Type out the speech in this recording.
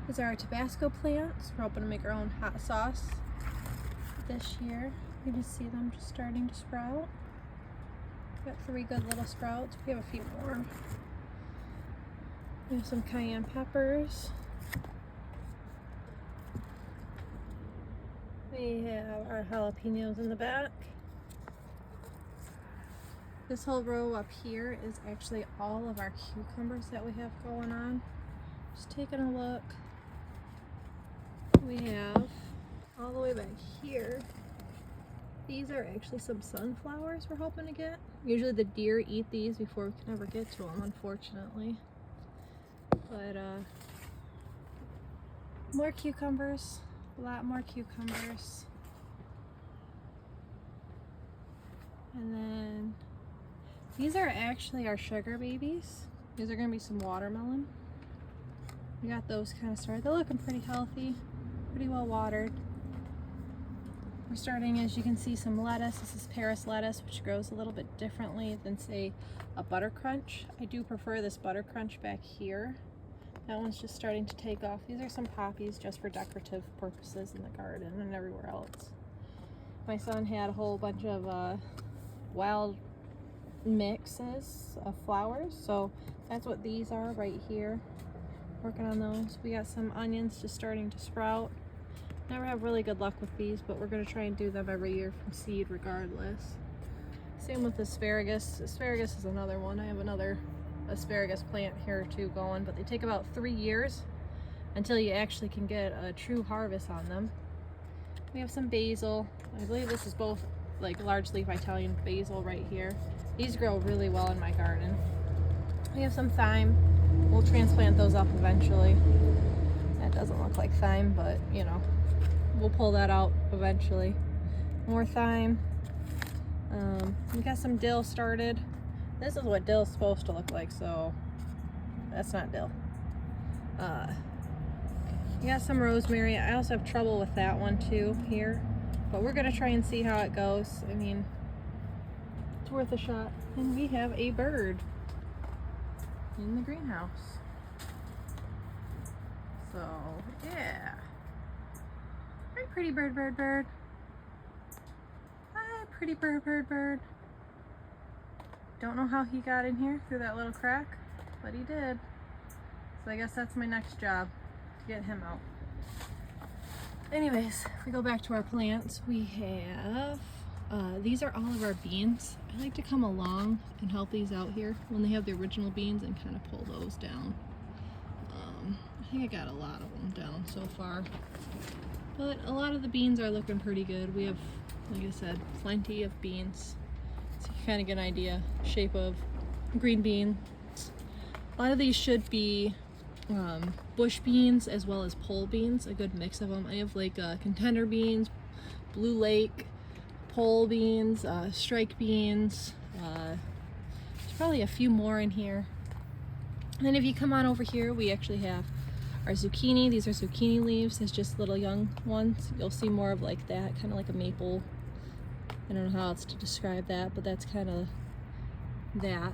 These are our Tabasco plants. We're hoping to make our own hot sauce this year. You can see them just starting to sprout. Got 3 good little sprouts. We have a few more. We have some cayenne peppers. We have our jalapenos in the back. This whole row up here is actually all of our cucumbers that we have going on. Just taking a look. We have all the way back here. These are actually some sunflowers we're hoping to get. Usually the deer eat these before we can ever get to them, unfortunately. But more cucumbers, a lot more cucumbers. And then these are actually our sugar babies. These are gonna be some watermelon. We got those kind of started. They're looking pretty healthy, pretty well watered. We're starting, as you can see, some lettuce. This is Paris lettuce, which grows a little bit differently than, say, a butter crunch. I do prefer this butter crunch back here. That one's just starting to take off. These are some poppies just for decorative purposes in the garden and everywhere else. My son had a whole bunch of wild mixes of flowers, so that's what these are right here. Working on those. We got some onions just starting to sprout. Never have really good luck with these, but we're going to try and do them every year from seed regardless. Same with asparagus. Asparagus is another one. I have another asparagus plant here too going, but they take about 3 years until you actually can get a true harvest on them. We have some basil. I believe this is both like large leaf Italian basil right here. These grow really well in my garden. We have some thyme. We'll transplant those up eventually. That doesn't look like thyme, but you know, we'll pull that out eventually. More thyme. We got some dill started. This is what dill's supposed to look like, so that's not dill. We got some rosemary. I also have trouble with that one too here, but we're gonna try and see how it goes. I mean, it's worth a shot. And we have a bird in the greenhouse. So yeah. Hi, pretty bird, bird, bird. Hi, pretty bird, bird, bird. Don't know how he got in here through that little crack, but he did. So I guess that's my next job, to get him out. Anyways, if we go back to our plants, we have, these are all of our beans. I like to come along and help these out here when they have the original beans and kind of pull those down. I think I got a lot of them down so far. But a lot of the beans are looking pretty good. We have, like I said, plenty of beans. So you kind of get an idea, shape of green bean. A lot of these should be bush beans as well as pole beans, a good mix of them. I have like contender beans, Blue Lake, pole beans, strike beans. There's probably a few more in here. And then if you come on over here, we actually have our zucchini. These are zucchini leaves. It's just little young ones. You'll see more of like that, kind of like a maple. I don't know how else to describe that, but that's kind of that.